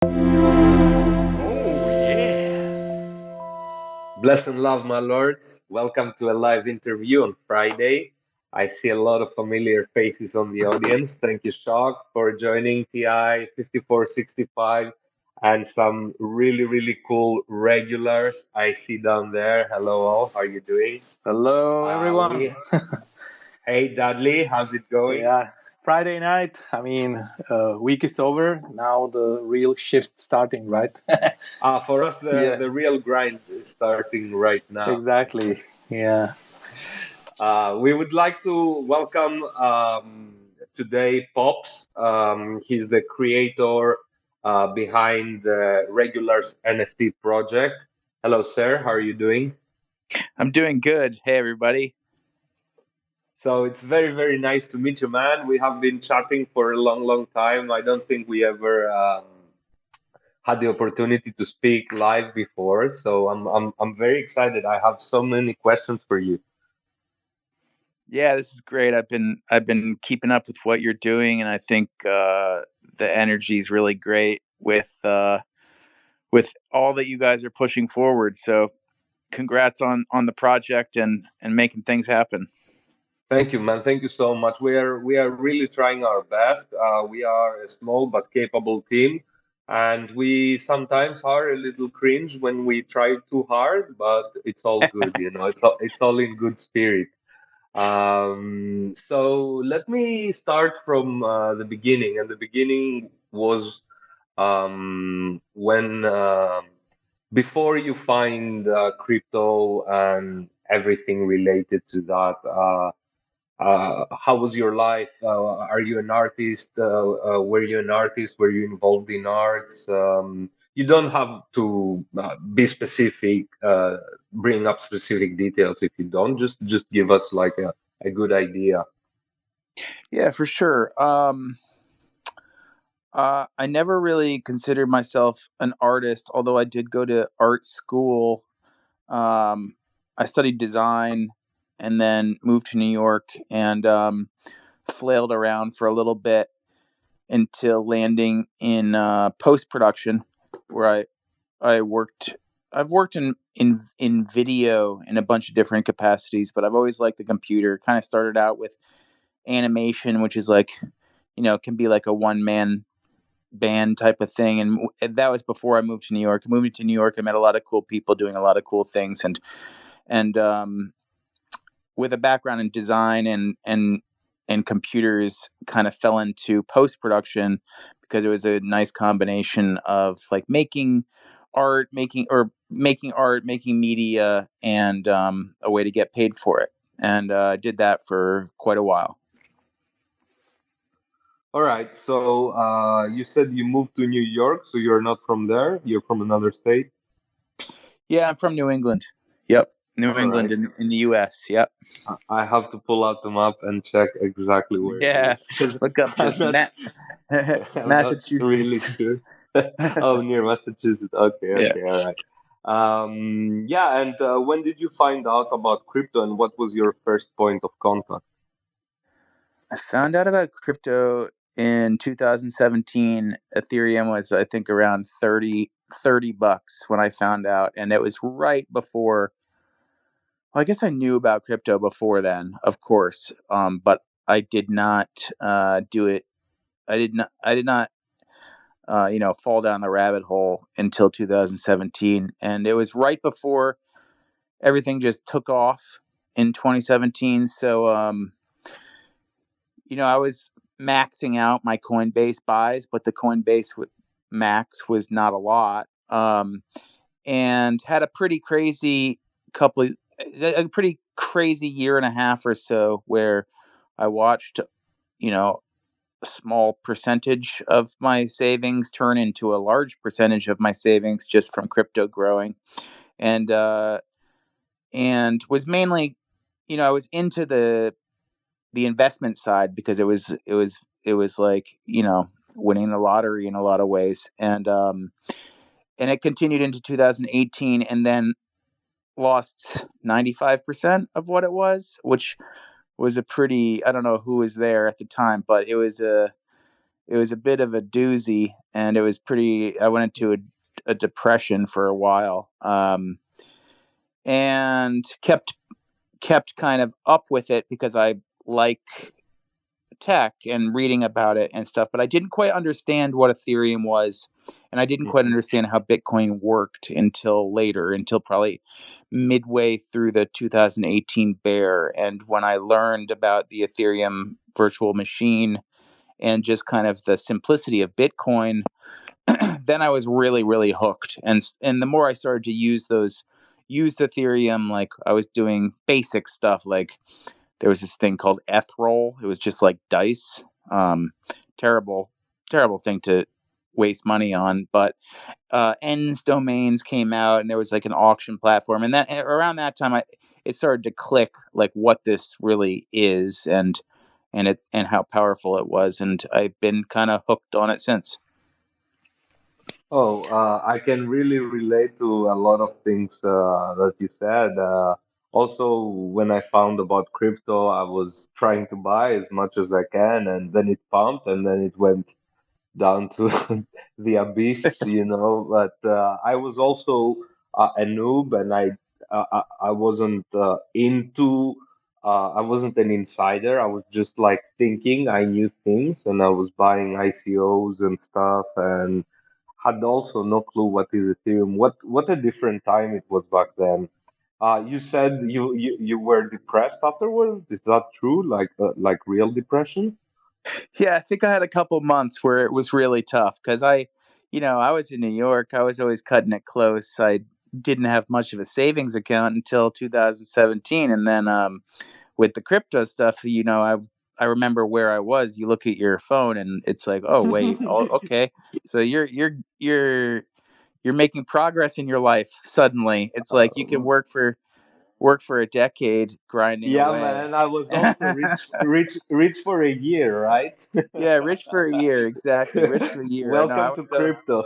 Oh, yeah. Bless and love, my lords. Welcome to a live interview on Friday. I see a lot of familiar faces on the audience. Thank you, Shock, for joining TI 5465 and some really, really cool regulars I see down there. Hello, all. How are you doing? Hello, Uh, everyone. we, hey, Dudley, how's it going? Yeah, Friday night. Week is over. Now the real shift starting, right? For us, the, Yeah, the real grind is starting right now. exactly. Yeah. We would like to welcome today Pops. He's the creator behind the Regulars NFT project. Hello, sir. How are you doing? I'm doing good. Hey, everybody. So it's very, very nice to meet you, man. We have been chatting for a long, long time. I don't think we ever had the opportunity to speak live before. So I'm very excited. I have so many questions for you. Yeah, this is great. I've been keeping up with what you're doing, and I think the energy is really great with all that you guys are pushing forward. So, congrats on the project and making things happen. Thank you, man. Thank you so much. We are really trying our best. We are a small but capable team, and we sometimes are a little cringe when we try too hard, but it's all good, you know. It's all in good spirit. So let me start from the beginning, and the beginning was when before you find crypto and everything related to that. How was your life? Are you an artist? Were you an artist? Were you involved in arts? You don't have to be specific, bring up specific details if you don't. Just give us like a good idea. Yeah, for sure. I never really considered myself an artist, although I did go to art school. I studied design and then moved to New York and flailed around for a little bit until landing in post production, where I worked. I've worked in video in a bunch of different capacities, but I've always liked the computer. Kind of started out with animation, which is like, can be like a one man band type of thing, and that was before I moved to New York. Moving to New York, I met a lot of cool people doing a lot of cool things, and with a background in design and computers, kind of fell into post production because it was a nice combination of like making media, and a way to get paid for it. And I did that for quite a while. All right. So you said you moved to New York, so you're not from there. You're from another state. Yeah, I'm from New England. Yep, New All England right. in the U.S. Yep. I have to pull out the map and check exactly where it Yeah, is because look up I'm just not I'm not really Massachusetts. sure. Oh, near Massachusetts. Okay, Yeah. okay, all right. Yeah, and when did you find out about crypto and what was your first point of contact? I found out about crypto in 2017. Ethereum was, I think, around 30 bucks when I found out. And it was right before, well, I guess I knew about crypto before then, of course. But I did not do it. I did not fall down the rabbit hole until 2017. And it was right before everything just took off in 2017. So, I was maxing out my Coinbase buys, but the max was not a lot. And had a pretty crazy couple, a pretty crazy year and a half or so where I watched, a small percentage of my savings turn into a large percentage of my savings just from crypto growing, and was mainly, I was into the investment side because it was like, winning the lottery in a lot of ways, and it continued into 2018, and then lost 95% of what it was, which was a pretty, I don't know who was there at the time, but it was a bit of a doozy, and it was pretty. I went into a depression for a while, and kept kind of up with it because I like tech and reading about it and stuff, but I didn't quite understand what Ethereum was, and I didn't quite Hmm. understand how Bitcoin worked until later, until probably midway through the 2018 bear. And when I learned about the Ethereum virtual machine and just kind of the simplicity of Bitcoin, then I was really, really hooked. And the more I started to used Ethereum, like I was doing basic stuff like there was this thing called Ethrol. It was just like dice. Terrible, terrible thing to waste money on. But ends domains came out, and there was like an auction platform, and around that time, it started to click like what this really is, and how powerful it was, and I've been kind of hooked on it since. Oh, I can really relate to a lot of things that you said. Also, when I found about crypto, I was trying to buy as much as I can, and then it pumped, and then it went down to the abyss, you know. But I was also a noob, and I wasn't into. I wasn't an insider. I was just like thinking I knew things, and I was buying ICOs and stuff, and had also no clue what is Ethereum. What a different time it was back then. You said you were depressed afterwards. Is that true? Like real depression? Yeah, I think I had a couple months where it was really tough because I was in New York. I was always cutting it close. I didn't have much of a savings account until 2017, and then with the crypto stuff, I remember where I was. You look at your phone, and it's like, oh wait, oh, okay, so you're making progress in your life. Suddenly, it's like you can Uh, work for a decade grinding Yeah, away. man, I was also rich for a year, right? Yeah, rich for a year, exactly. Rich for a year. No, Welcome to crypto.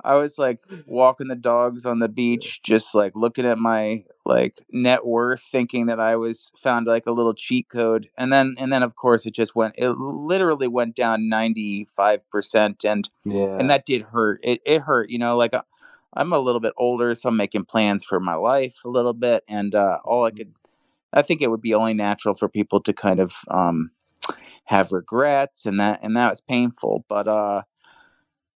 I was like walking the dogs on the beach, just like looking at my like net worth, thinking that I was found like a little cheat code, and then of course it literally went down 95%, and Yeah. that did hurt. It hurt, like I'm a little bit older, so I'm making plans for my life a little bit, and I think it would be only natural for people to kind of have regrets, and that was painful, but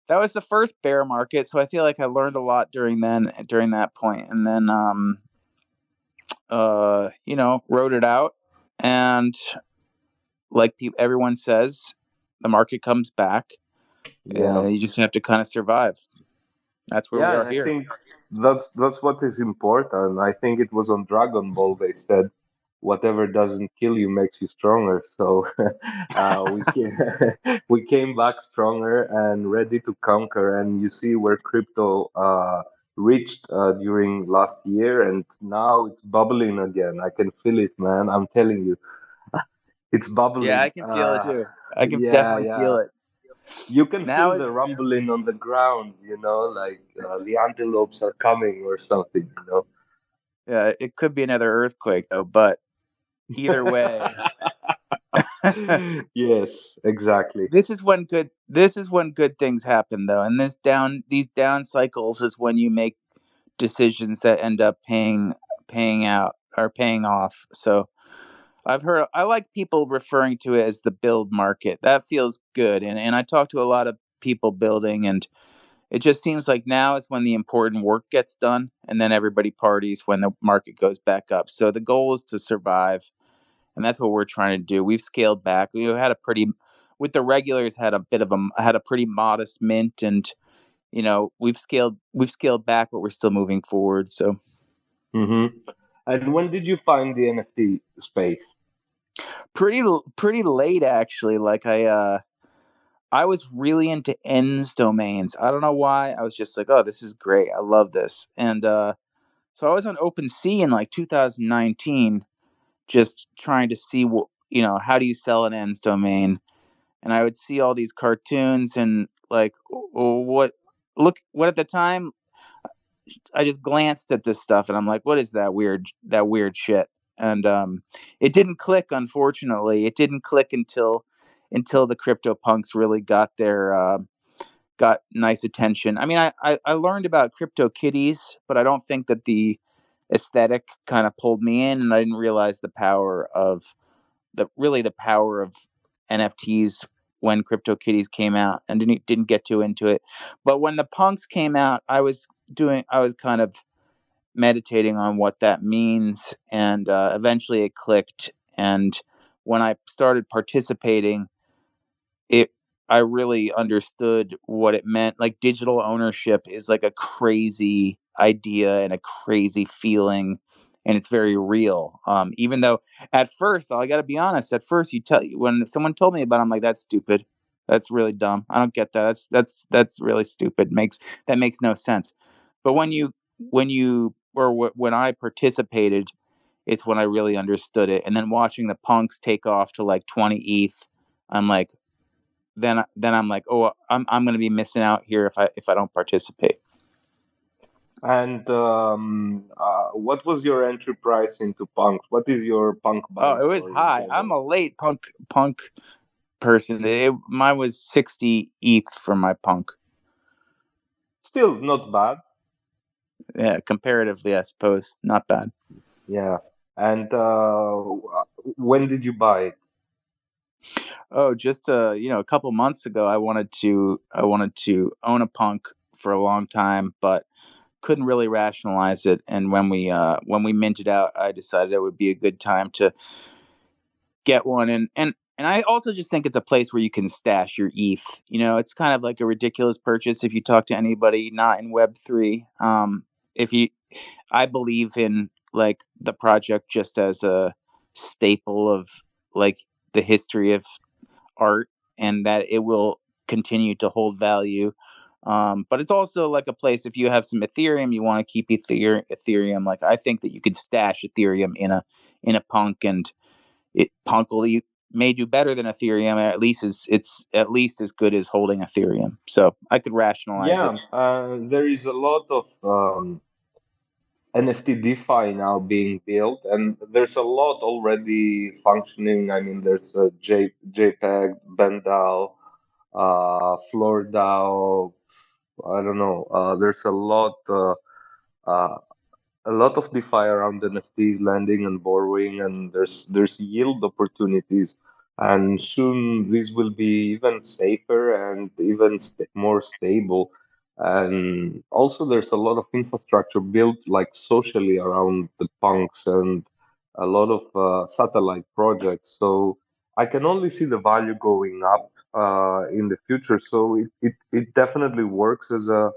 that was the first bear market, so I feel like I learned a lot during that point, and then wrote it out, and like everyone says, the market comes back. Yeah. You just have to kind of survive. That's where we Yeah, are and I here. think that's what is important. I think it was on Dragon Ball they said, "Whatever doesn't kill you makes you stronger." So we came we came back stronger and ready to conquer. And you see where crypto reached during last year, and now it's bubbling again. I can feel it, man. I'm telling you, it's Yeah, I bubbling. can feel it too. I can Yeah, definitely feel yeah. it. You can Now feel the it's rumbling on the ground, you know, like the antelopes are coming or something, you Yeah, it could be another earthquake though, but either way, know. Yes, exactly. this is when good things happen though, and these down cycles is when you make decisions that end up paying out or paying off. So I like people referring to it as the build market. That feels good, and I talk to a lot of people building, and it just seems like now is when the important work gets done, and then everybody parties when the market goes back up. So the goal is to survive, and that's what we're trying to do. We've scaled back. We had a pretty with the regulars had a pretty modest mint, and we've scaled back, but we're still moving forward. So Hmm. And when did you find the NFT space? pretty late actually. Like I was really into ends domains. I don't know why. I was just like, oh, this is great. I love this. And so I was on OpenSea in like 2019, just trying to see how do you sell an ends domain? And I would see all these cartoons and like, what at the time I just glanced at this stuff and I'm like, what is that weird shit? And it didn't click, unfortunately. It didn't click until until the CryptoPunks really got nice attention. I mean, I learned about CryptoKitties, but I don't think that the aesthetic kind of pulled me in, and I didn't realize the power of the power of NFTs when CryptoKitties came out, and didn't get too into it. But when the punks came out, I was kind of meditating on what that means, and eventually it clicked. And when I started participating, it I really understood what it meant. Like, digital ownership is like a crazy idea and a crazy feeling, and it's very real. Even though at first, I got to be honest, at first when someone told me about it, I'm like, that's stupid. That's really dumb. I don't get that. That's really stupid. That makes no sense. But when I participated, it's when I really understood it. And then watching the punks take off to like 20 ETH, I'm like, then I'm like, oh, I'm going to be missing out here if I don't participate. And what was your entry price into punks? What is your punk Oh, buying it was story in high. I'm general? a late punk person. Mine was 60 ETH for my punk. Still not bad. Yeah, comparatively, I suppose, not bad. Yeah. And when did you buy it? Oh, just a couple months ago, I wanted to own a punk for a long time, but couldn't really rationalize it. And when we minted out, I decided it would be a good time to get one. And I also just think it's a place where you can stash your ETH. It's kind of like a ridiculous purchase if you talk to anybody not in Web3. If you, I believe in like the project just as a staple of like the history of art, and that it will continue to hold value. But it's also like a place, if you have some Ethereum, you want to keep Ethereum. Like, I think that you could stash Ethereum in a punk, and punk may do better than Ethereum. It's at least as good as holding Ethereum. So I could rationalize it. Yeah, there is a lot of NFT DeFi now being built, and there's a lot already functioning. I mean, there's a JPEG, BandDAO, FloorDAO. I don't know. Uh, a lot of DeFi around NFTs, lending and borrowing, and there's yield opportunities. And soon these will be even safer and even more stable. And also there's a lot of infrastructure built like socially around the punks and a lot of satellite projects. So I can only see the value going up in the future. So it definitely works as a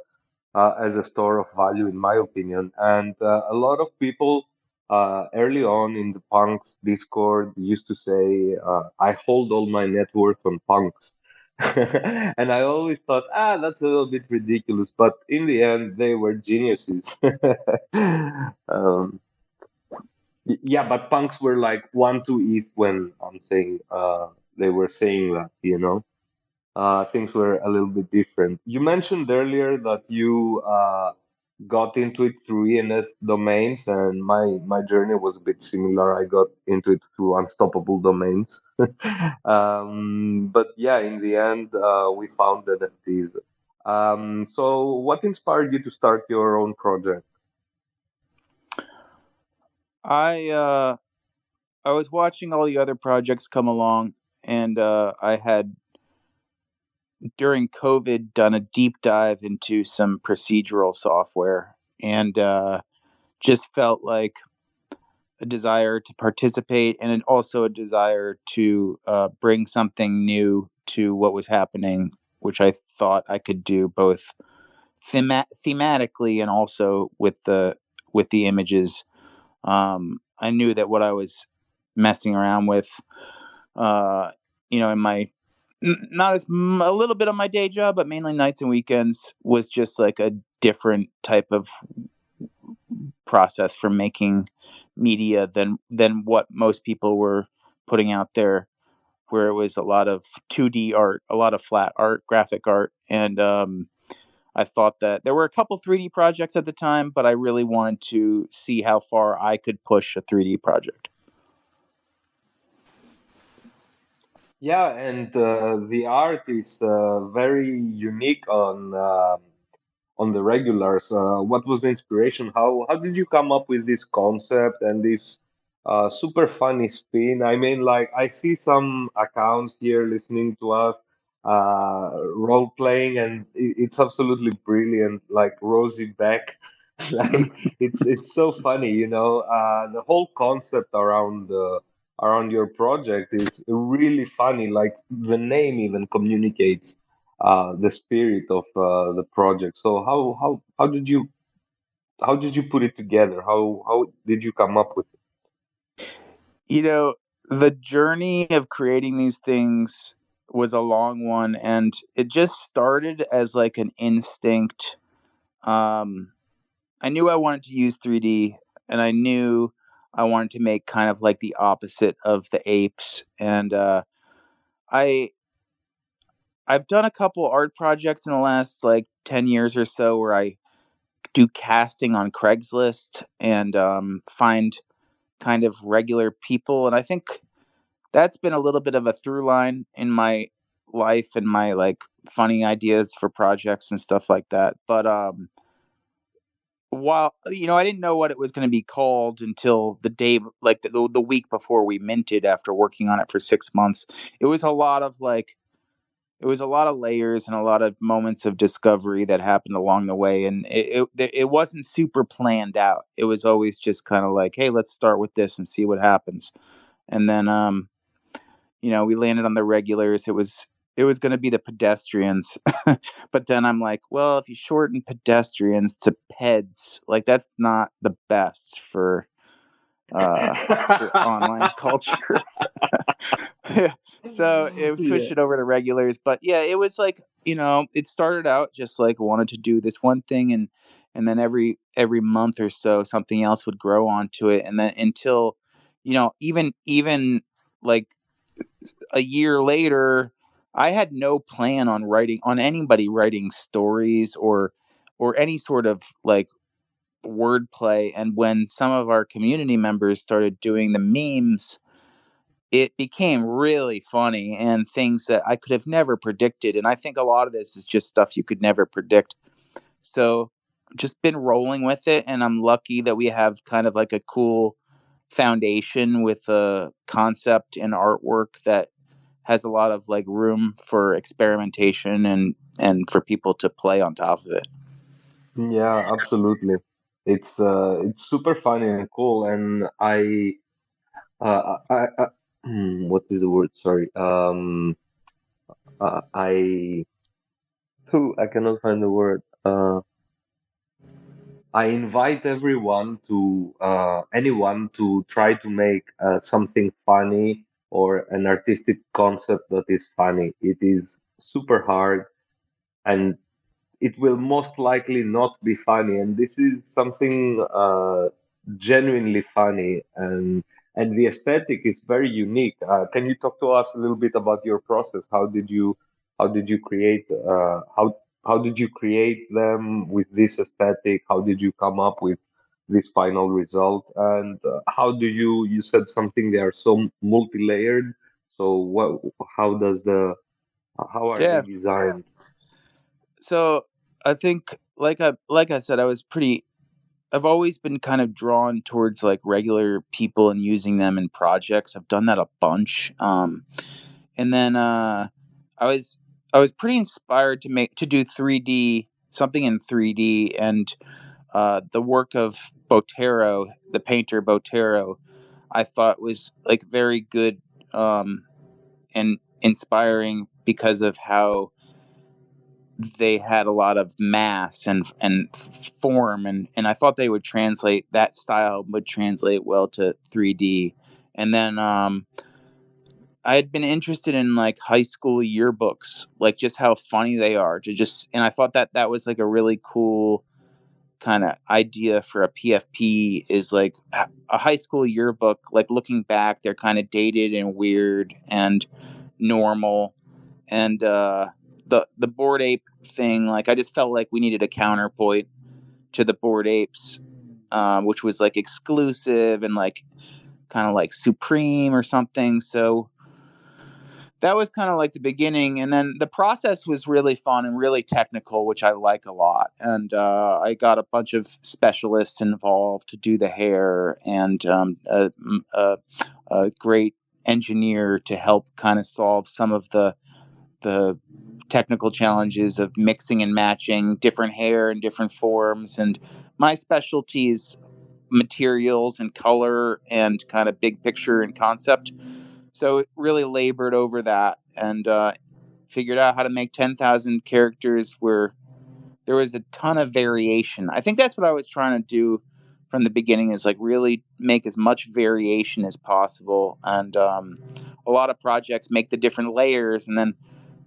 store of value, in my opinion. And a lot of people early on in the punks Discord used to say, I hold all my net worth on punks. And I always thought, that's a little bit ridiculous. But in the end, they were geniuses. um, yeah, but punks were like 1 to ETH when I'm saying they were saying that. Things were a little bit different. You mentioned earlier that you got into it through ENS domains, and my journey was a bit similar. I got into it through unstoppable domains. But yeah, in the end, we found NFTs. So what inspired you to start your own project? I I was watching all the other projects come along, and I had, during COVID, done a deep dive into some procedural software, and just felt like a desire to participate, and also a desire to bring something new to what was happening, which I thought I could do both thematically and also with the images. I knew that what I was messing around with, uh, in my not a little bit on my day job, but mainly nights and weekends, was just like a different type of process for making media than what most people were putting out there, where it was a lot of 2D art, a lot of flat art, graphic art. And I thought that there were a couple 3D projects at the time, but I really wanted to see how far I could push a 3D project. Yeah, and the art is very unique on the regulars. What was the inspiration? How did you come up with this concept and this super funny spin? I mean, like I see some accounts here listening to us role playing, and it's absolutely brilliant. Like Rosie Beck, like it's so funny, you know. The whole concept around your project is really funny. Like the name even communicates the spirit of the project. So how did you put it together? How did you come up with it? You know, the journey of creating these things was a long one, and it just started as like an instinct. Um, I knew I wanted to use 3D, and I knew I wanted to make kind of like the opposite of the apes. And I I've done a couple art projects in the last like 10 years or so where I do casting on Craigslist and find kind of regular people, and I think that's been a little bit of a through line in my life and my like funny ideas for projects and stuff like that. But while I didn't know what it was going to be called until the day, like the week before we minted after working on it for 6 months. It was a lot of like it was a lot of layers and a lot of moments of discovery that happened along the way, and it wasn't super planned out. It was always just kind of like, hey, let's start with this and see what happens. And then we landed on the regulars. It was going to be the pedestrians, but then I'm like, well, if you shorten pedestrians to peds, like that's not the best for online culture. So it Yeah. switched it over to regulars. But yeah, it was like, it started out just like wanted to do this one thing, and then every month or so something else would grow onto it, and then until even like a year later, I had no plan on anybody writing stories or any sort of like wordplay. And when some of our community members started doing the memes, it became really funny and things that I could have never predicted. And I think a lot of this is just stuff you could never predict. So just been rolling with it, and I'm lucky that we have kind of like a cool foundation with a concept and artwork that has a lot of like room for experimentation and for people to play on top of it. Yeah, absolutely. It's super funny and cool, and what is the word? Sorry. I I cannot find the word. I invite anyone to try to make something funny or an artistic concept that is funny. It is super hard, and it will most likely not be funny. And this is something genuinely funny, and the aesthetic is very unique. Can you talk to us a little bit about your process? How did you create how did you create them with this aesthetic? How did you come up with this final result? And how do you said something they are so multi-layered. So how does the how are they Yeah. designed? So I think like I said, I've always been kind of drawn towards like regular people and using them in projects. I've done that a bunch. And then I was pretty inspired to do 3D, something in 3D, and the work of Botero, the painter Botero, I thought was like very good and inspiring because of how they had a lot of mass and form, and I thought they would translate that style would translate well to 3D. And then I had been interested in like high school yearbooks, like just how funny they are to just, and I thought that was like a really cool kind of idea for a PFP is like a high school yearbook. Like looking back, they're kind of dated and weird and normal. And the board ape thing, like I just felt like we needed a counterpoint to the board apes, which was like exclusive and like kind of like supreme or something. So that was kind of like the beginning, and then the process was really fun and really technical, which I like a lot. And I got a bunch of specialists involved to do the hair, and a great engineer to help kind of solve some of the technical challenges of mixing and matching different hair in different forms. And my specialty is materials and color and kind of big picture and concept. So it really labored over that, and figured out how to make 10,000 characters where there was a ton of variation. I think that's what I was trying to do from the beginning, is like really make as much variation as possible. And a lot of projects make the different layers and then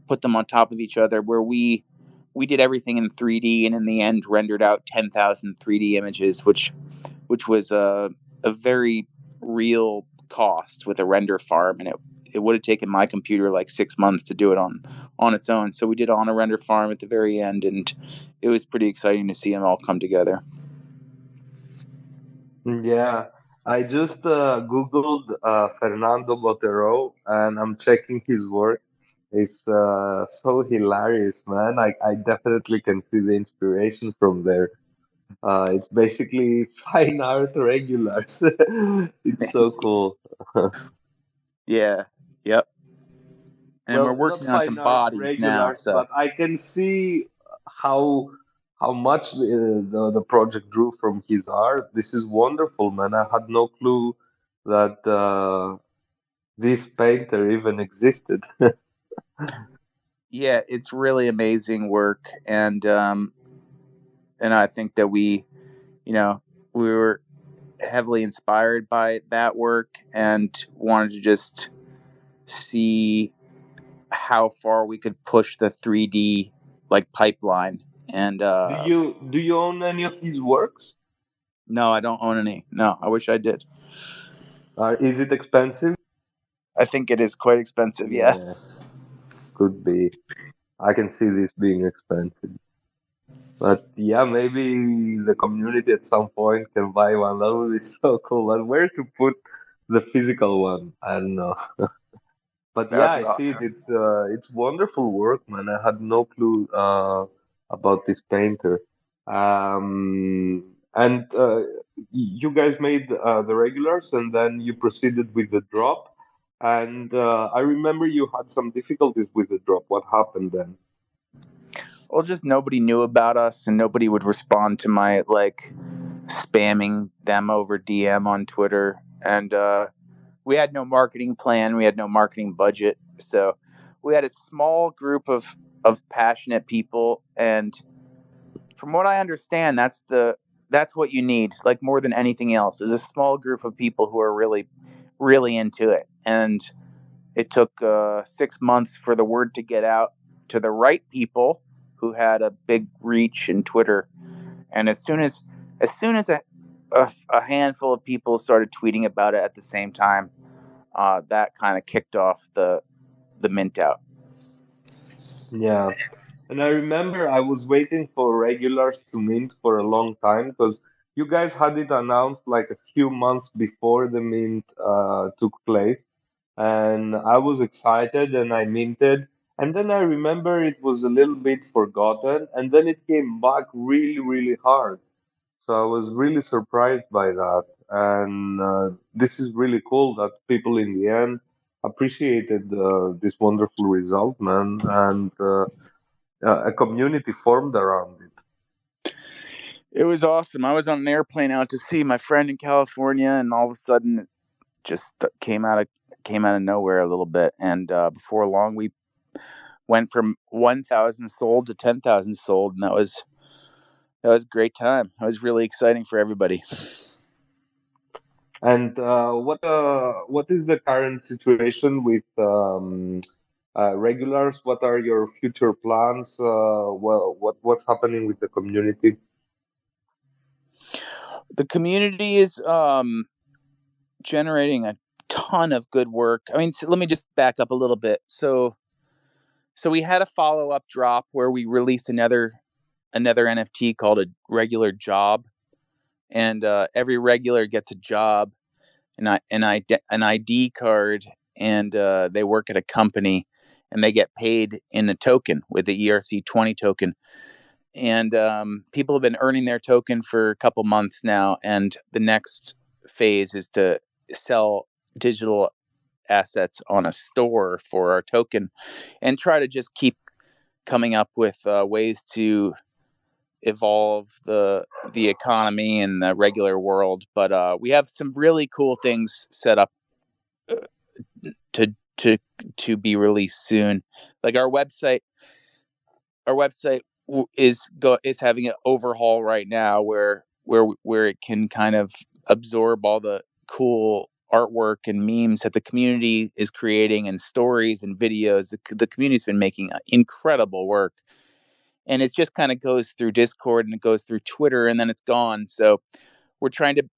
put them on top of each other, where we did everything in 3D, and in the end rendered out 10,000 3D images, which was a very real cost with a render farm, and it would have taken my computer like 6 months to do it on its own. So we did it on a render farm at the very end, and it was pretty exciting to see them all come together. Yeah, I just Googled Fernando Botero and I'm checking his work. It's so hilarious, man. I definitely can see the inspiration from there. It's basically fine art regulars. It's so cool. Yeah, yep. And we're Well, not working on some fine art bodies now, regulars, so but I can see how how much the project drew from his art. This is wonderful, man. I had no clue that this painter even existed. yeah, it's really amazing work. And I think that you know, we were heavily inspired by that work and wanted to just see how far we could push the 3D like pipeline. And Do you own any of his works? no, I don't own any. No, I wish I did. Is it expensive? I think it is quite expensive. Yeah. Yeah, could be. I can see this being expensive. But yeah, maybe the community at some point can buy one. That would be so cool. But where to put the physical one? I don't know. But That'd yeah, be I see it. awesome. It's wonderful work, man. I had no clue about this painter. And you guys made the regulars, and then you proceeded with the drop. And I remember you had some difficulties with the drop. What happened then? Well, just nobody knew about us, and nobody would respond to my like spamming them over DM on Twitter. And we had no marketing plan. We had no marketing budget. So we had a small group of passionate people, and from what I understand, that's what you need, like more than anything else, is a small group of people who are really, really into it. And it took 6 months for the word to get out to the right people who had a big reach in Twitter. And as soon as a handful of people started tweeting about it at the same time, that kind of kicked off the mint out. Yeah. And I remember I was waiting for regulars to mint for a long time because you guys had it announced like a few months before the mint took place. And I was excited and I minted. And then I remember it was a little bit forgotten. And then it came back really, really hard. So I was really surprised by that. And this is really cool that people in the end appreciated this wonderful result, man. And a community formed around it. It was awesome. I was on an airplane out to see my friend in California, and all of a sudden, it just came out of nowhere a little bit. And before long, we went from 1,000 sold to 10,000 sold, and that was a great time. It was really exciting for everybody. And what is the current situation with regulars? What are your future plans? Well, what's happening with the community? The community is generating a ton of good work. I mean, so let me just back up a little bit. So we had a follow up drop where we released another NFT called a regular job, and every regular gets a job, an ID card, and they work at a company, and they get paid in a token with the ERC20 token. And people have been earning their token for a couple months now, and the next phase is to sell digital assets on a store for our token, and try to just keep coming up with ways to evolve the economy and the regular world. But we have some really cool things set up uh, to to to be released soon. Like our website is having an overhaul right now, where it can kind of absorb all the cool artwork and memes that the community is creating, and stories and videos. The community's been making incredible work, and it just kind of goes through Discord, and it goes through Twitter, and then it's gone. So we're trying to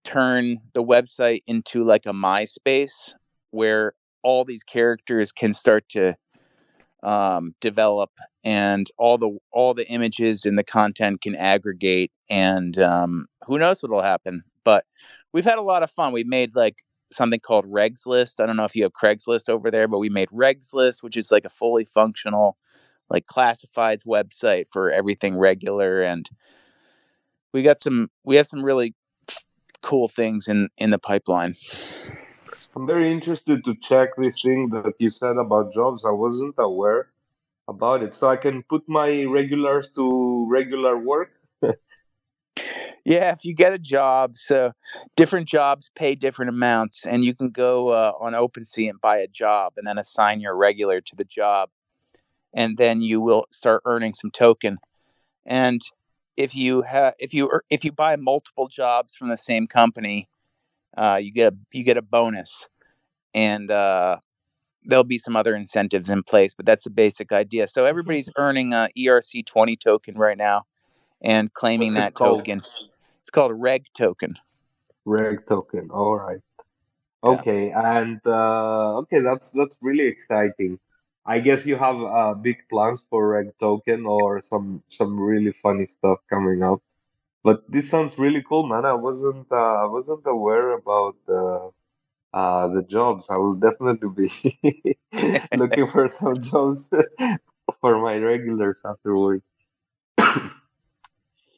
turn the website into like a MySpace, where all these characters can start to develop, and all the images and the content can aggregate, and who knows what'll happen. But we've had a lot of fun. We made like something called Regslist. I don't know if you have Craigslist over there, but we made Regslist, which is like a fully functional like classifieds website for everything regular. And we have some really cool things in the pipeline. I'm very interested to check this thing that you said about jobs. I wasn't aware about it, so I can put my regulars to regular work. Yeah, if you get a job, so different jobs pay different amounts, and you can go on OpenSea and buy a job, and then assign your regular to the job, and then you will start earning some token. And if you buy multiple jobs from the same company, you get a bonus, and there'll be some other incentives in place, but that's the basic idea. So everybody's earning a ERC20 token right now and claiming What's it that called? token. It's called a reg token. Reg token. All right. Yeah. Okay, and okay, that's really exciting. I guess you have big plans for Reg token or some really funny stuff coming up. But this sounds really cool, man. I wasn't aware about the jobs. I will definitely be looking for some jobs for my regulars afterwards.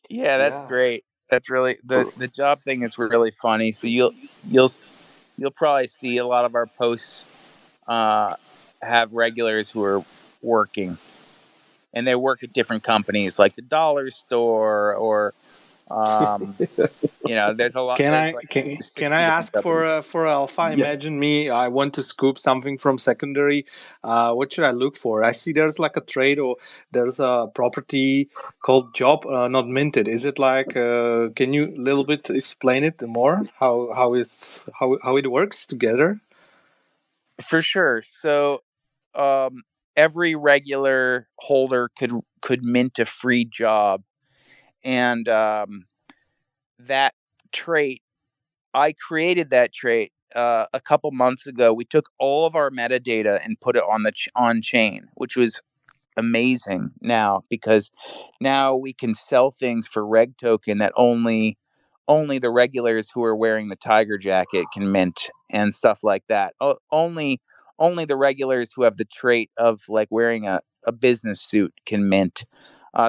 Yeah, that's Yeah. great. That's really the job thing is really funny. So you'll you'll probably see a lot of our posts uh, have regulars who are working, and they work at different companies like the dollar store, or there's a lot. Can There's I like can I 60 different ask companies. for alpha? Yeah. Imagine me. I want to scoop something from secondary. What should I look for? I see there's like a trade, or there's a property called job not minted. Is it like? Can you a little bit explain it more? How it works together? For sure. So every regular holder could mint a free job, and that trait, I created that trait a couple months ago. We took all of our metadata and put it on the on chain, which was amazing now, because now we can sell things for reg token that only the regulars who are wearing the tiger jacket can mint, and stuff like that. Only the regulars who have the trait of like wearing a business suit can mint.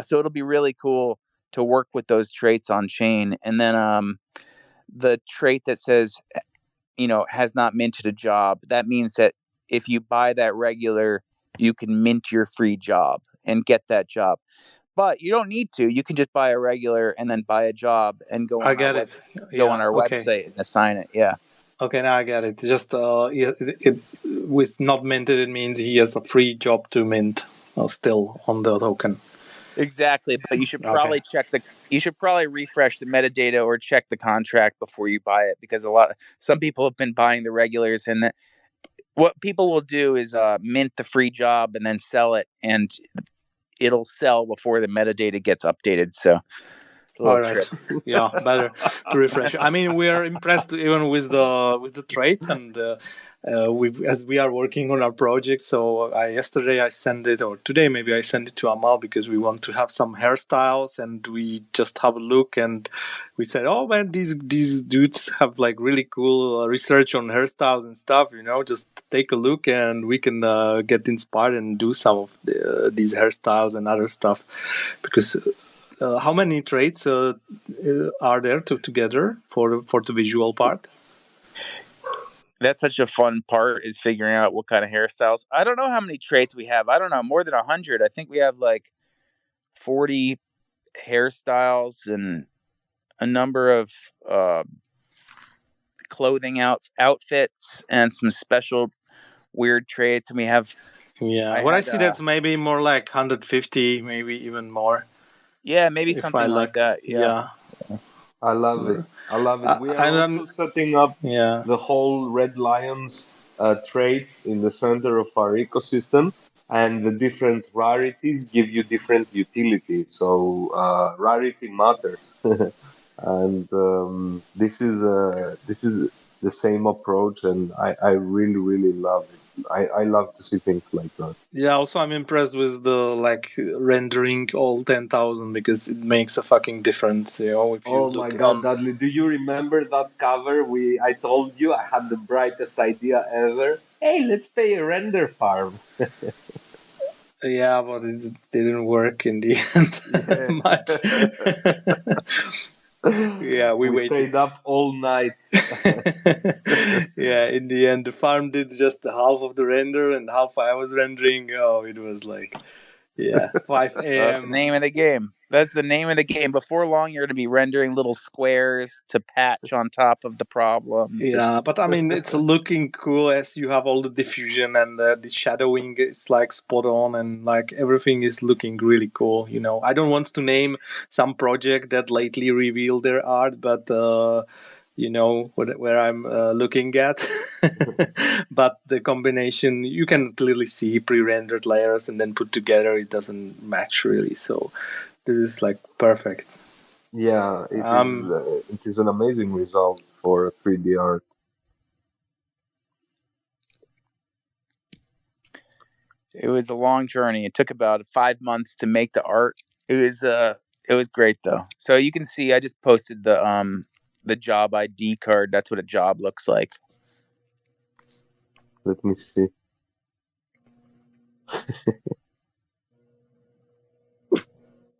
So it'll be really cool to work with those traits on chain. And then the trait that says, has not minted a job, that means that if you buy that regular, you can mint your free job and get that job. But you don't need to. You can just buy a regular and then buy a job and I get it. go on Yeah. our Okay. website and assign it. Yeah. Okay. Now I get it. Just with not minted, it means he has a free job to mint still on the token. Exactly, but Okay. you should probably refresh the metadata or check the contract before you buy it, because some people have been buying the regulars, and what people will do is mint the free job and then sell it, and it'll sell before the metadata gets updated. So A little All right. trip. Yeah, better to refresh. I mean, we are impressed even with the traits, and we as we are working on our project. So yesterday I sent it, or today maybe I sent it to Amal because we want to have some hairstyles, and we just have a look, and we said, oh man, these dudes have like really cool research on hairstyles and stuff. You know, just take a look, and we can get inspired and do some of these hairstyles and other stuff, because. How many traits are there together for the visual part? That's such a fun part, is figuring out what kind of hairstyles. I don't know how many traits we have. I don't know, more than 100. I think we have like 40 hairstyles and a number of uh, clothing outfits and some special weird traits. And we have, Yeah, I what I had, see that's maybe more like 150, maybe even more. yeah, maybe If I something like like, that. Yeah. yeah, I love it. I love it. We are and also setting up yeah, the whole Red Lions traits in the center of our ecosystem, and the different rarities give you different utility. So rarity matters, and this is the same approach, and I really really love it. I love to see things like that. yeah. Also, I'm impressed with the like rendering all 10,000 because it makes a fucking difference. You know, if you Oh my look God, on. Dudley, do you remember that cover? I told you I had the brightest idea ever. Hey, let's pay a render farm. Yeah, but it didn't work in the end much. Yeah, we We waited. stayed up all night. Yeah, in the end, the farm did just half of the render and half I was rendering. Oh, it was like, yeah, 5 That's the a.m. name of the game. That's the name of the game. Before long, you're going to be rendering little squares to patch on top of the problems. Yeah, but I mean, it's looking cool as you have all the diffusion and the shadowing is like spot on, and like everything is looking really cool. You know, I don't want to name some project that lately revealed their art, but you know where I'm looking at. But the combination, you can clearly see pre-rendered layers and then put together, it doesn't match really. So this is like perfect. Yeah, it is. Um, It is an amazing result for 3D art. It was a long journey. It took about 5 months to make the art. It was great though. So you can see I just posted the job ID card. That's what a job looks like. Let me see.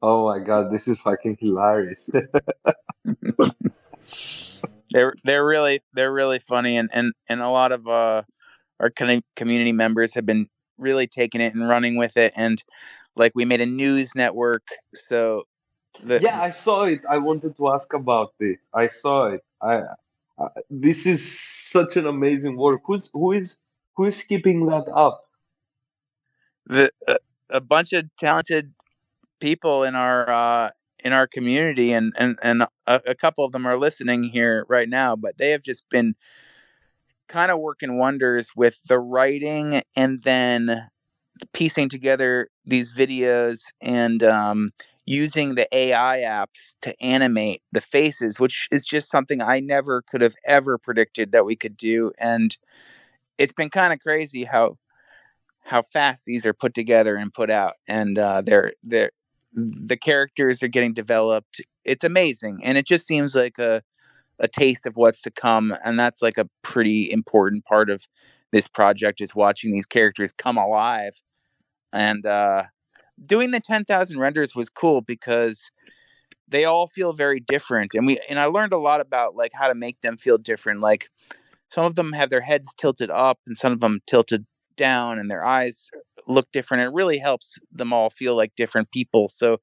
Oh my God, this is fucking hilarious. They're really funny, and a lot of our community members have been really taking it and running with it, and like we made a news network. So the Yeah, I saw it. I wanted to ask about this. I saw it. This is such an amazing work. Who is keeping that up? the a bunch of talented people in our community, and a couple of them are listening here right now, but they have just been kind of working wonders with the writing and then piecing together these videos and using the AI apps to animate the faces, which is just something I never could have ever predicted that we could do. And it's been kind of crazy how fast these are put together and put out, and they're the characters are getting developed. It's amazing, and it just seems like a taste of what's to come, and that's like a pretty important part of this project, is watching these characters come alive. And doing the 10,000 renders was cool because they all feel very different, and I learned a lot about like how to make them feel different. Like some of them have their heads tilted up and some of them tilted down, and their eyes look different. It really helps them all feel like different people. So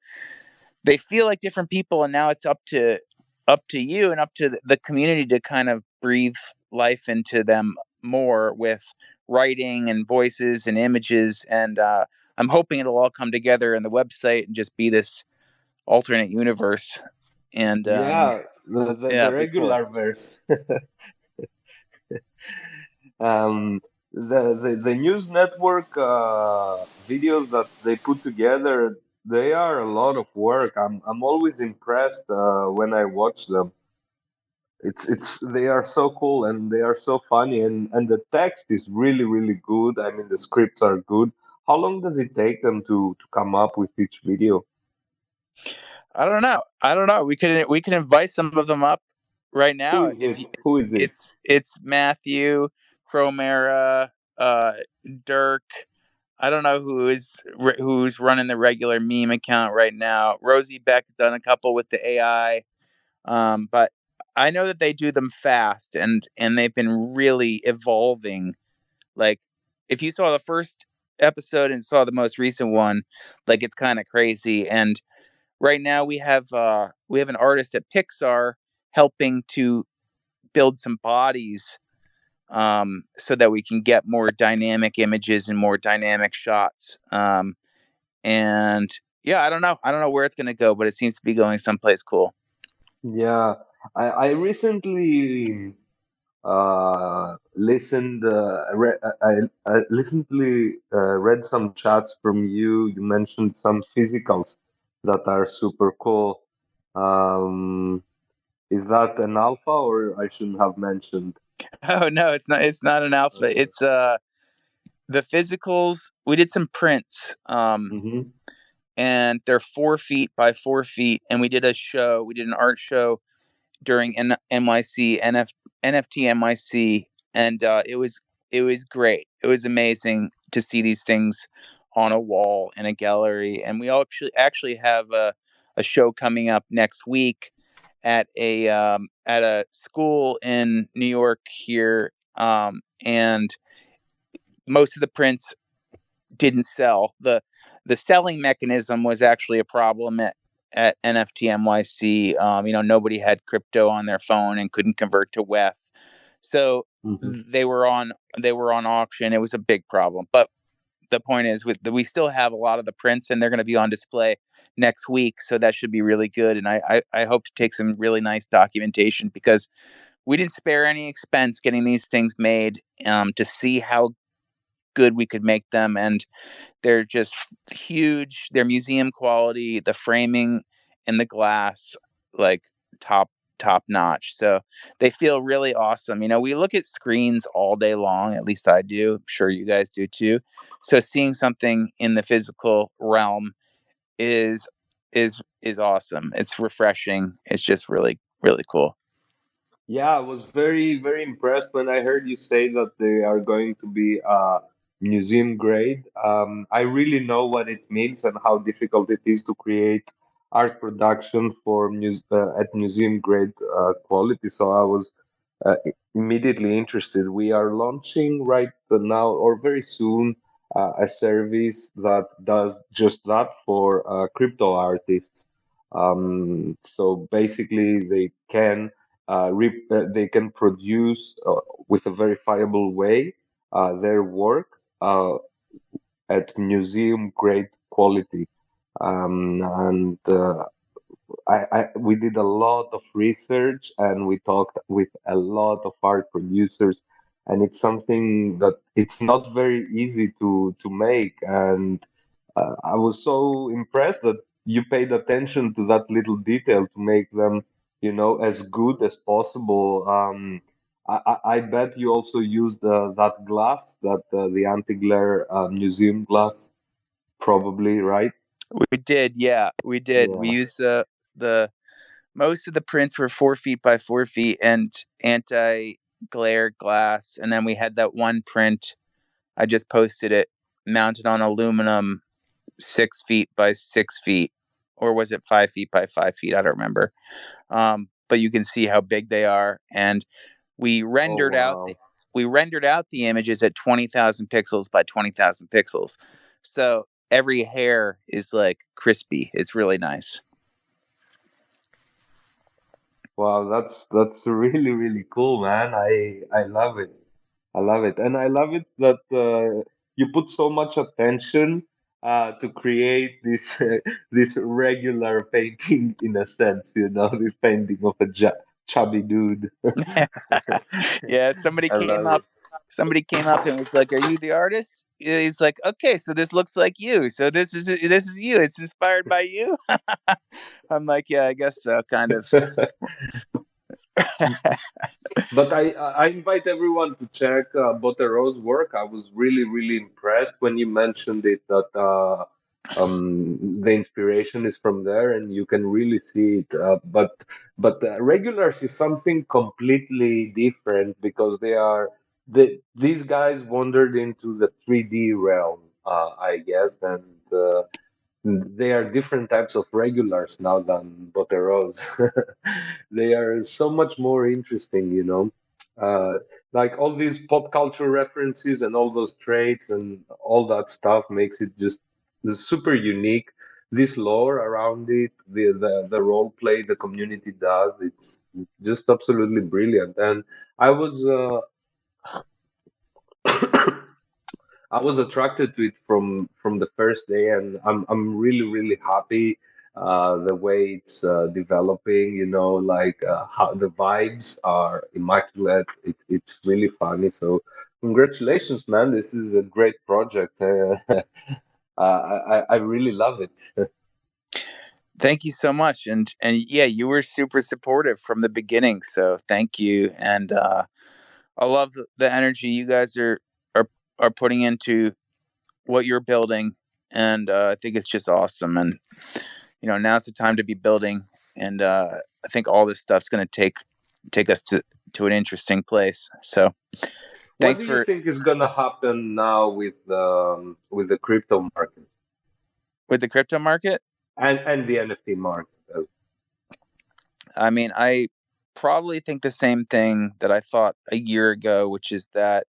they feel like different people, and now it's up to you and up to the community to kind of breathe life into them more with writing and voices and images. And I'm hoping it'll all come together in the website and just be this alternate universe. And Yeah, the yeah, it'd be cool. regular verse. The news network videos that they put together, they are a lot of work. I'm always impressed when I watch them. It's they are so cool and they are so funny, and the text is really really good. I mean the scripts are good. How long does it take them to come up with each video? I don't know. I don't know. We can invite some of them up right Who now is if it? you, Who is it? it's Matthew, Cromera, uh, Dirk. I don't know who's running the regular meme account right now. Rosie Beck's done a couple with the AI, but I know that they do them fast and they've been really evolving. Like if you saw the first episode and saw the most recent one, like it's kind of crazy. And right now we have an artist at Pixar helping to build some bodies so that we can get more dynamic images and more dynamic shots. And yeah, I don't know where it's going to go, but it seems to be going someplace cool. Yeah, I recently I recently read some chats from you. You mentioned some physicals that are super cool. Um, is that an alpha or I shouldn't have mentioned? Oh no, it's not an alpha. Okay. It's the physicals. We did some prints. Mm-hmm. And they're 4 feet by 4 feet. And we did an art show during NYC NFT NYC, and it was great. It was amazing to see these things on a wall in a gallery, and we actually have a show coming up next week at a school in New York here, and most of the prints didn't sell. The selling mechanism was actually a problem at NFT NYC. Nobody had crypto on their phone and couldn't convert to WETH, so Mm-hmm. they were on auction. It was a big problem. But the point is, we still have a lot of the prints, and they're going to be on display next week, so that should be really good. And I hope to take some really nice documentation because we didn't spare any expense getting these things made to see how good we could make them, and they're just huge. They're museum quality. The framing and the glass, like top top notch. So they feel really awesome. We look at screens all day long. At least I do. I'm sure you guys do too. So seeing something in the physical realm is is awesome. It's refreshing. It's just really really cool. Yeah, I was very, very impressed when I heard you say that they are going to be museum grade. I really know what it means and how difficult it is to create art production for at museum grade quality. So I was immediately interested. We are launching right now or very soon a service that does just that for crypto artists. So basically, they can produce with a verifiable way their work at museum grade quality. And we did a lot of research and we talked with a lot of art producers, and it's something that it's not very easy to make. And I was so impressed that you paid attention to that little detail to make them, as good as possible. I bet you also used that glass, that the anti-glare museum glass, probably, right? We did, yeah, we did. We Yeah. used the most of the prints were 4 feet by 4 feet and anti glare glass. And then we had that one print, I just posted it, mounted on aluminum, 6 feet by 6 feet. Or was it 5 feet by 5 feet? I don't remember. But you can see how big they are. And we Oh, rendered out wow. the we rendered out the images at 20,000 pixels by 20,000 pixels. So every hair is like crispy. It's really nice. Wow, that's really really cool, man. I love it. I love it, and I love it that you put so much attention to create this this regular painting in a sense, this painting of a chubby dude. Yeah, somebody I love it. Somebody came up and was like, "Are you the artist?" He's like, "Okay, so this looks like you. So this is you. It's inspired by you." I'm like, "Yeah, I guess so, kind of." But I invite everyone to check Botero's work. I was really impressed when you mentioned it that the inspiration is from there, and you can really see it. But regulars is something completely different because these guys wandered into the 3D realm, I guess, and they are different types of regulars now than Boteros. They are so much more interesting, you know. Like all these pop culture references and all those traits and all that stuff makes it just super unique. This lore around it, the role play the community does, it's just absolutely brilliant. And I was I was attracted to it from the first day, and I'm really happy the way it's developing. You know, like how the vibes are immaculate. It's really funny. So congratulations, man! This is a great project. I really love it. Thank you so much, and yeah, you were super supportive from the beginning. So thank you, and I love the energy you guys are are putting into what you're building, and I think it's just awesome. And now's the time to be building, and I think all this stuff's going to take us to an interesting place. So What thanks do you for think is gonna happen now with the crypto market with the crypto market. and the NFT market? I mean, I probably think the same thing that I thought a year ago, which is that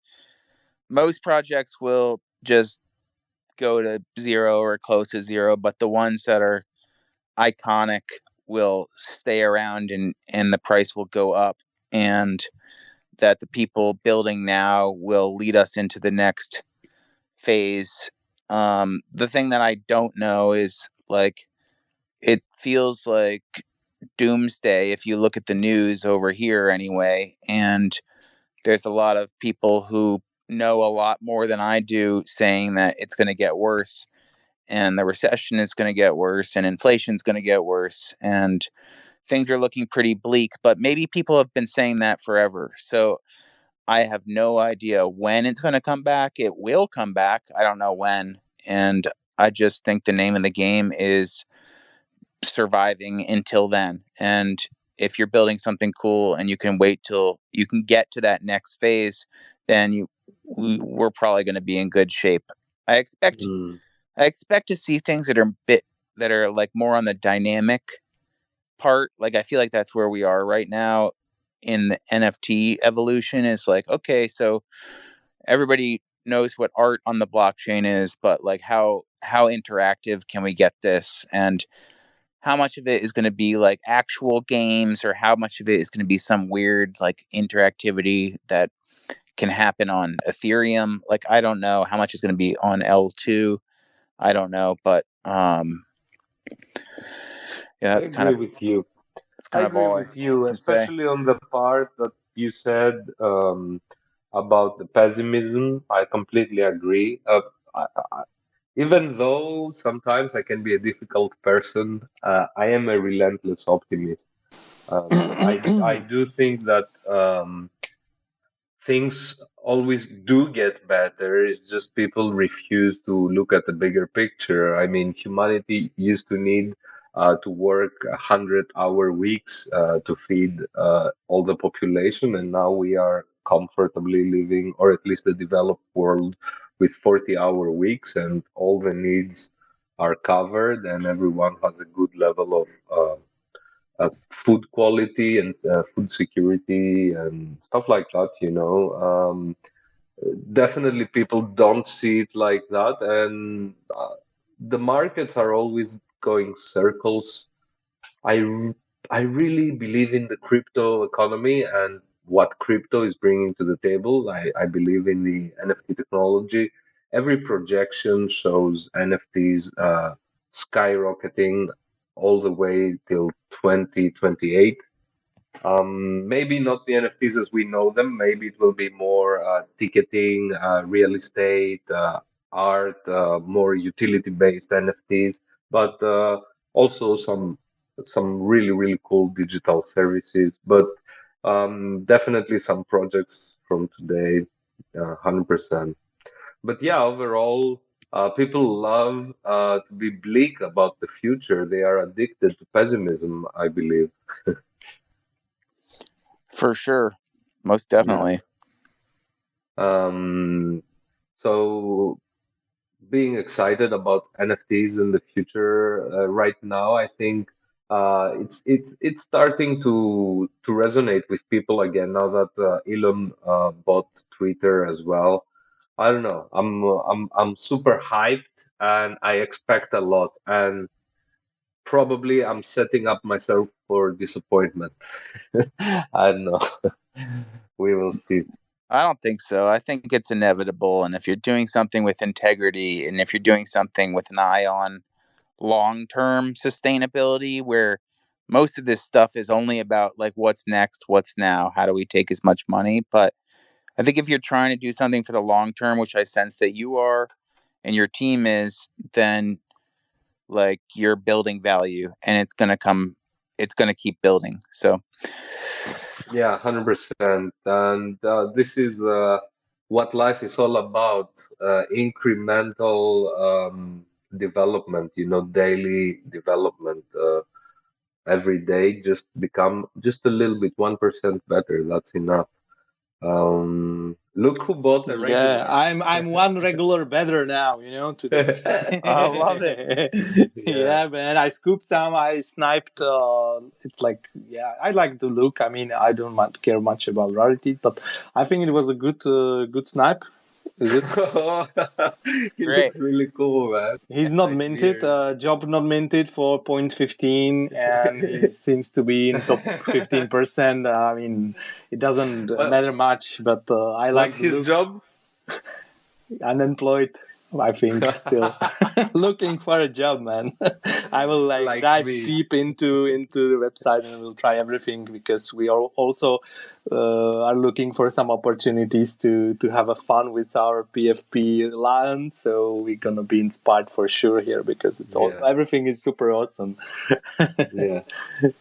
most projects will just go to zero or close to zero, but the ones that are iconic will stay around, and the price will go up, and that the people building now will lead us into the next phase. The thing that I don't know is, like, it feels like doomsday if you look at the news over here anyway, and there's a lot of people who know a lot more than I do saying that it's going to get worse, and the recession is going to get worse, and inflation's going to get worse, and things are looking pretty bleak. But maybe people have been saying that forever. So I have no idea when it's going to come back. It will come back. I don't know when. And I just think the name of the game is surviving until then. And if you're building something cool and you can wait till you can get to that next phase, then we're probably going to be in good shape. I expect Mm. I expect to see things that are like more on the dynamic part. Like, I feel like that's where we are right now in the NFT evolution. Is like, okay, so everybody knows what art on the blockchain is, but like how interactive can we get this, and how much of it is going to be like actual games, or how much of it is going to be some weird like interactivity that can happen on Ethereum. Like, I don't know how much is going to be on L2. I don't know, but yeah, I agree with you. that's I kind of agree all I with you, can say. especially on the part that you said about the pessimism. I completely agree. Even though sometimes I can be a difficult person, I am a relentless optimist. I do think that things always do get better. It's just people refuse to look at the bigger picture. I mean, humanity used to need to work 100-hour weeks to feed all the population, and now we are comfortably living, or at least the developed world, with 40-hour weeks, and all the needs are covered, and everyone has a good level of food quality and food security and stuff like that, you know. Definitely people don't see it like that, and the markets are always going circles. I I really believe in the crypto economy and what crypto is bringing to the table. I believe in the NFT technology. Every projection shows NFTs skyrocketing all the way till 2028. Maybe not the NFTs as we know them. Maybe it will be more ticketing, real estate, art, more utility-based NFTs, but also some really really cool digital services. But definitely some projects from today, 100%. But yeah, overall, people love to be bleak about the future. They are addicted to pessimism, I believe. For sure. Most Yeah. definitely. So being excited about NFTs in the future right now, I think it's starting to resonate with people again now that Elon bought Twitter as well. I don't know. I'm super hyped and I expect a lot, and probably I'm setting up myself for disappointment. I don't know. We will see. I don't think so. I think it's inevitable. And if you're doing something with integrity and if you're doing something with an eye on long term sustainability, where most of this stuff is only about like what's next, what's now, how do we take as much money. But I think if you're trying to do something for the long term, which I sense that you are and your team is, then like you're building value and it's going to keep building. So, Yeah, 100%. And this is what life is all about, incremental development, daily development. Every day, just become just a little bit, 1% better. That's enough. Look who bought the Yeah, regular. I'm one regular better now, today. I love it. Yeah. Yeah, man. I scooped some. I sniped. It's like, yeah, I like the look. I mean, I don't care much about rarities, but I think it was a good snipe. Is it? He Great. looks really cool, man. He's not Nice minted. beard. Job not minted for 0.15, and he seems to be in top 15%. I mean, it doesn't What, matter much, but I what's like the his look. job? Unemployed, I think, still looking for a job, man. I will like Like dive me. deep into the website and we'll try everything because we are also are looking for some opportunities to have a fun with our PFP alliance. So we're gonna be inspired for sure here because it's all Yeah, everything is super awesome. yeah. So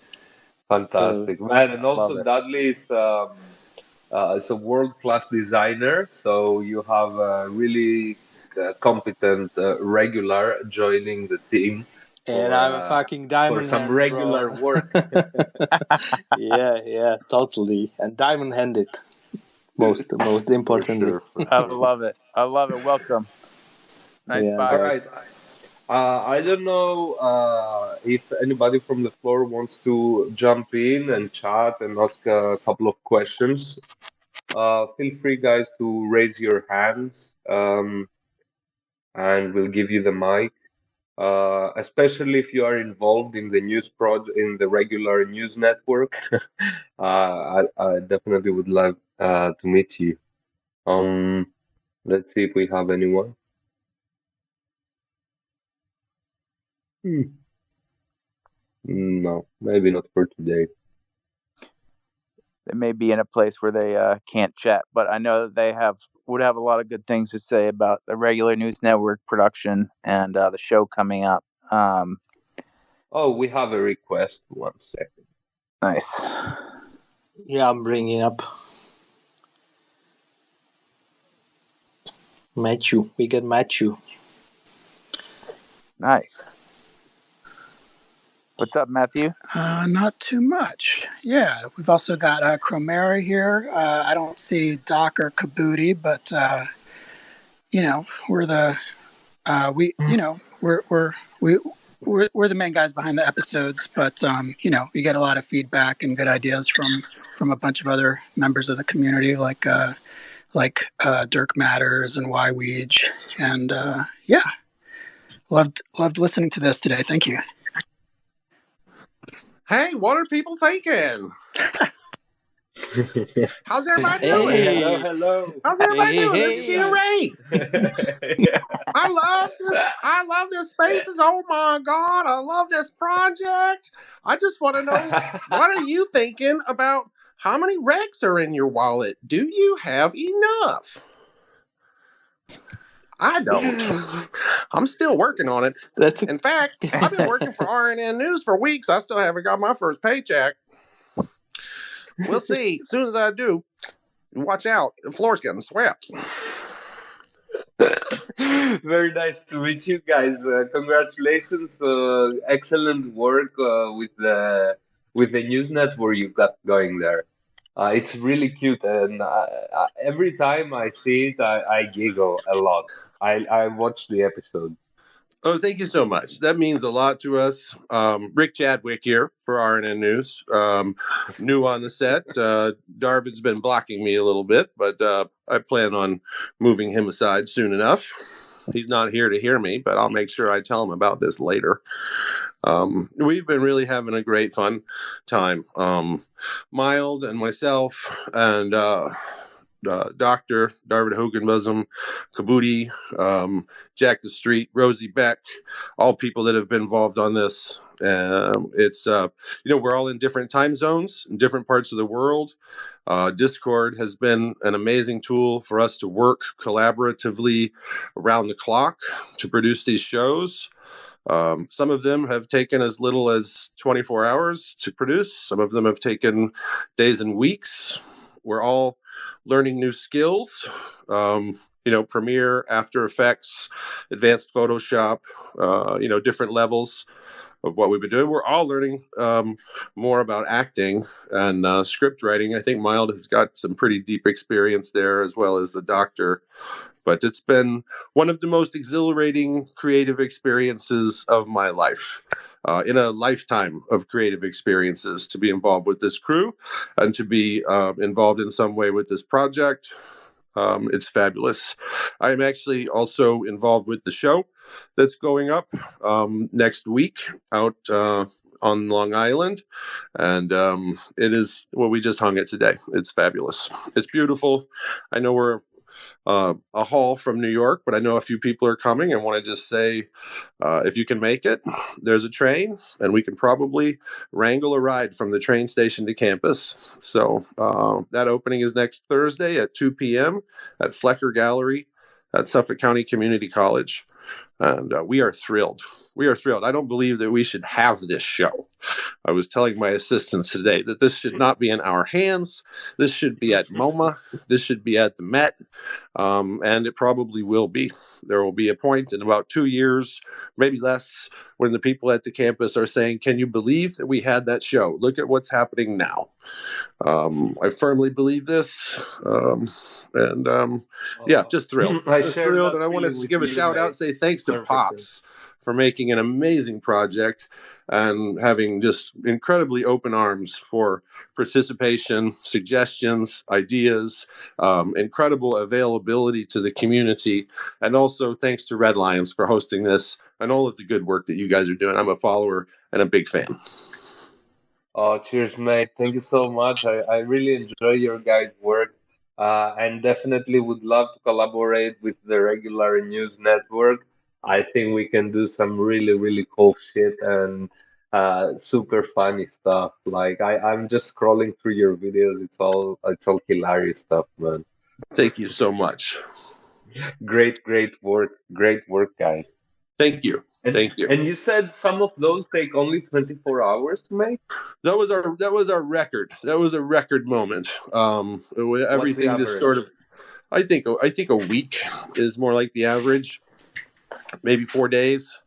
Fantastic, man. And Love also it. Dudley is a world-class designer, so you have a really competent regular joining the team and for I'm a uh, fucking for diamond some hands, bro. regular work. Yeah, totally. And diamond handed. Most For importantly. sure, for I sure. love it. I love it. Welcome. Nice Yeah, All bio. guys. right. I don't know if anybody from the floor wants to jump in and chat and ask a couple of questions. Feel free, guys, to raise your hands, and we'll give you the mic. Especially if you are involved in the news project, in the regular news network. I definitely would love to meet you. Um, let's see if we have anyone. Hmm. No, maybe not for today. They may be in a place where they can't chat, but I know that they would have a lot of good things to say about the regular news network production and the show coming up. Oh, we have a request. 1 second. Nice. Yeah, I'm bringing up Matthew. We get Matthew. Nice. What's up, Matthew? Not too much. Yeah, we've also got Chromera here. I don't see Doc or Kabuti, but we're the we're the main guys behind the episodes. But we get a lot of feedback and good ideas from a bunch of other members of the community, like Dirk Matters and Y Weege, and yeah, loved listening to this today. Thank you. Hey, what are people thinking? How's everybody Hey. doing? Hello, hello. How's everybody Hey, doing? This hey, is Peter Ray. I love this. I love this Spaces. Oh my God. I love this project. I just want to know, what are you thinking about how many regs are in your wallet? Do you have enough? I don't. I'm still working on it. In fact, I've been working for RNN News for weeks. I still haven't got my first paycheck. We'll see. As soon as I do, watch out. The floor's getting swept. Very nice to meet you guys. Congratulations. Excellent work with the news network you've got going there. It's really cute, and every time I see it, I giggle a lot. I watch the episodes. Oh, thank you so much. That means a lot to us. Rick Chadwick here for RNN News. New on the set. Darvin's been blocking me a little bit, but I plan on moving him aside soon enough. He's not here to hear me, but I'll make sure I tell him about this later. We've been really having a great fun time. Mild and myself and Dr. Darvid Hoganbosom, Kabuti, Jack the Street, Rosie Beck, all people that have been involved on this. It's we're all in different time zones, in different parts of the world. Discord has been an amazing tool for us to work collaboratively around the clock to produce these shows. Some of them have taken as little as 24 hours to produce. Some of them have taken days and weeks. We're all learning new skills, Premiere, After Effects, Advanced Photoshop, different levels of what we've been doing. We're all learning more about acting and script writing. I think Mild has got some pretty deep experience there, as well as the doctor. But it's been one of the most exhilarating creative experiences of my life. In a lifetime of creative experiences, to be involved with this crew and to be involved in some way with this project. It's fabulous. I'm actually also involved with the show that's going up next week out on Long Island. And it is, we just hung it today. It's fabulous. It's beautiful. I know we're a haul from New York, but I know a few people are coming and want to just say, if you can make it, there's a train and we can probably wrangle a ride from the train station to campus. So that opening is next Thursday at 2 p.m. at Flecker Gallery at Suffolk County Community College. And we are thrilled. We are thrilled. I don't believe that we should have this show. I was telling my assistants today that this should not be in our hands. This should be at MoMA. This should be at the Met. And it probably will be. There will be a point in about 2 years, maybe less, when the people at the campus are saying, can you believe that we had that show? Look at what's happening now. I firmly believe this. Just thrilled. I Just share thrilled. that And I want feeling to with give a you, shout out, mate. say thanks to 100%. Pops for making an amazing project and having just incredibly open arms for participation, suggestions, ideas, incredible availability to the community. And also thanks to Red Lions for hosting this and all of the good work that you guys are doing. I'm a follower and a big fan. Oh, cheers, mate. Thank you so much. I really enjoy your guys' work and definitely would love to collaborate with the regular news network. I think we can do some really, really cool shit and super funny stuff. Like I'm just scrolling through your videos. It's all hilarious stuff, man. Thank you so much. Great, great work. Great work, guys. Thank you. And, Thank you. And you said some of those take only 24 hours to make? That was our record. That was a record moment. Everything just sort of. I think a week is more like the average. Maybe 4 days.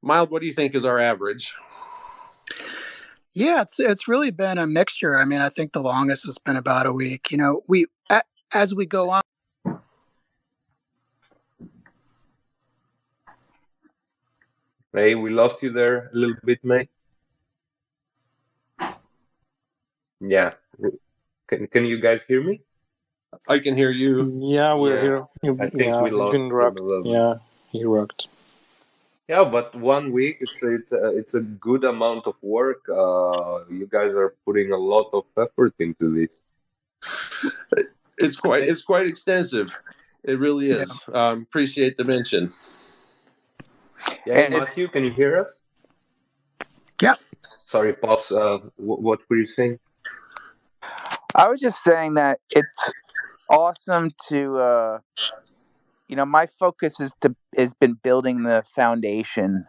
Mild, what do you think is our average? Yeah, it's really been a mixture. I mean, I think the longest has been about a week. As we go on. Hey, we lost you there a little bit, mate. Yeah. Can you guys hear me? I can hear you. Yeah, we're here. I think we he's lost been him rocked. a little bit. Yeah, he rocked. Yeah, but 1 week, it's a good amount of work. You guys are putting a lot of effort into this. It's quite extensive. It really Yeah. is. Appreciate the mention. Yeah, hey, And it's Matthew, can you hear us? Yeah. Sorry, Pops. What were you saying? I was just saying that it's awesome to my focus has been building the foundation,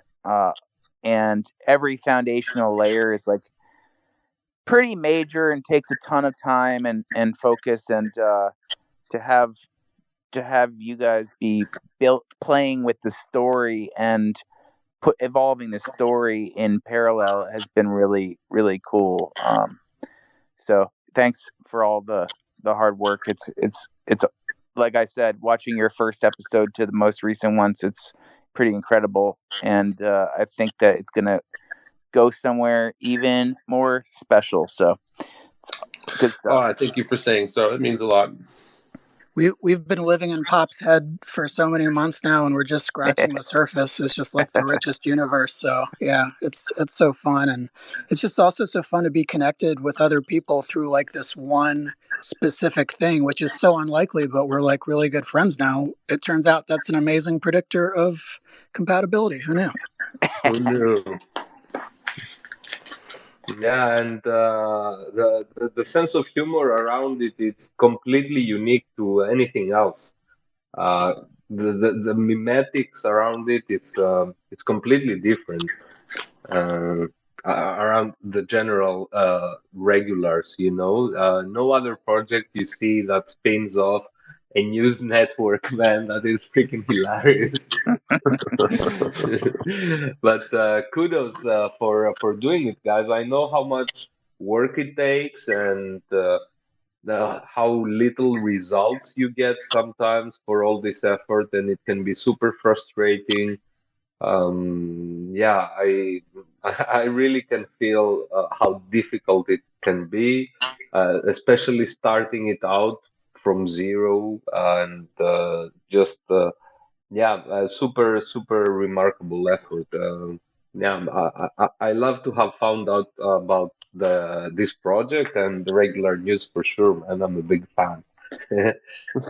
and every foundational layer is like pretty major and takes a ton of time and focus, and to have you guys be built playing with the story and put evolving the story in parallel has been really really cool. So thanks for all the hard work. It's like I said, watching your first episode to the most recent ones, it's pretty incredible, and I think that it's gonna go somewhere even more special. So it's good Oh, stuff. I thank you for saying so. It means a lot. We've been living in Pop's head for so many months now, and we're just scratching the surface. It's just like the richest universe. So yeah, it's so fun, and it's just also so fun to be connected with other people through like this one specific thing, which is so unlikely, but we're like really good friends now. It turns out that's an amazing predictor of compatibility. Who knew? Who knew? Yeah, and the sense of humor around it's completely unique to anything else. Uh, the mimetics around it's completely different uh, around the general regulars. No other project you see that spins off a news network, man. That is freaking hilarious. But kudos for doing it, guys. I know how much work it takes and how little results you get sometimes for all this effort, and it can be super frustrating. Yeah, I I really can feel how difficult it can be, especially starting it out from zero and just yeah, super super remarkable effort. Yeah, I love to have found out about this project and the regular news for sure, and I'm a big fan.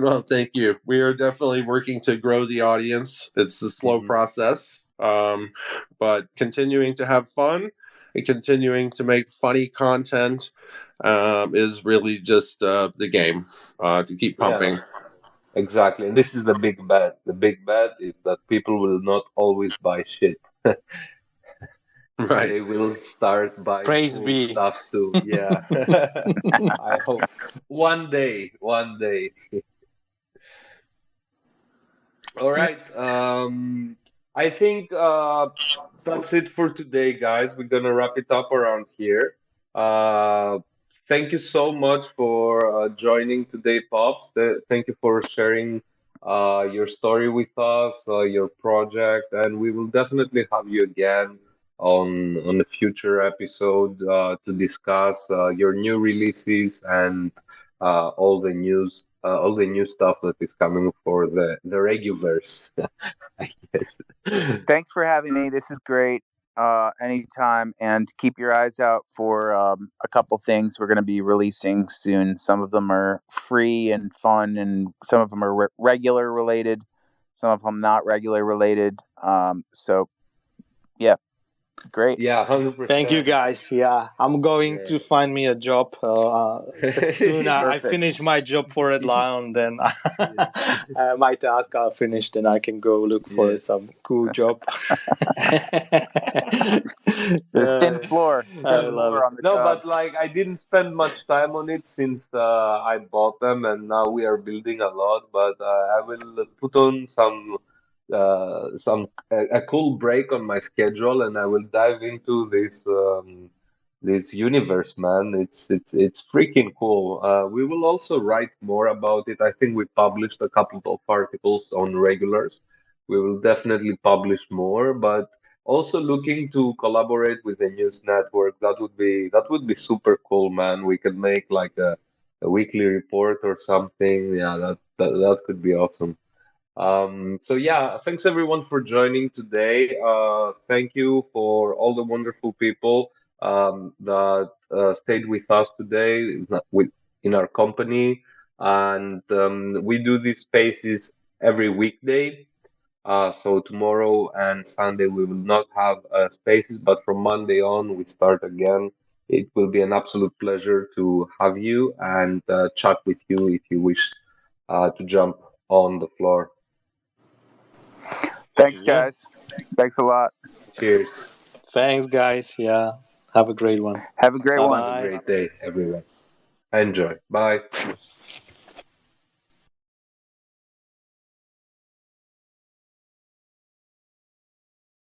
Well, thank you. We are definitely working to grow the audience. It's a slow Mhm. process, but continuing to have fun and continuing to make funny content is really just the game to keep Yeah. pumping. Exactly. And this is the big bet. The big bet is that people will not always buy shit. Right. They will start buying Praise cool be. stuff too. Yeah. I hope one day, one day. All Yeah. right. I think that's it for today, guys. We're gonna wrap it up around here. Uh, Thank you so much for joining today, Pops. Thank you for sharing your story with us, your project, and we will definitely have you again on a future episode to discuss your new releases and all the new stuff that is coming for the Regulverse, I guess. Thanks for having me. This is great. Anytime, and keep your eyes out for a couple things we're going to be releasing soon. Some of them are free and fun, and some of them are regular related. Some of them not regular related. So yeah, great. Yeah, Thank you, 100%. guys. Yeah, I'm going Yeah. to find me a job as soon as I Perfect. finish my job for Red Lion. Then Yeah. my task are finished, and I can go look for Yeah. some cool job. The thin Yeah, floor, I thin No, love floor it. on the no, job. but like I didn't spend much time on it since I bought them, and now we are building a lot. But I will put on a cool break on my schedule, and I will dive into this universe, man. It's freaking cool. We will also write more about it. I think we published a couple of articles on regulars. We will definitely publish more, but also looking to collaborate with a news network. That would be super cool, man. We could make like a weekly report or something. Yeah, that could be awesome. So yeah, thanks everyone for joining today. Thank you for all the wonderful people that stayed with us today in our company, and we do these spaces every weekday. So tomorrow and Sunday we will not have spaces, but from Monday on we start again. It will be an absolute pleasure to have you and chat with you if you wish to jump on the floor. Thanks, Yeah. guys. Thanks a lot. Cheers. Thanks, guys. Yeah. Have a great one. Have a great Bye one. Have a bye. great day, everyone. Enjoy. Bye.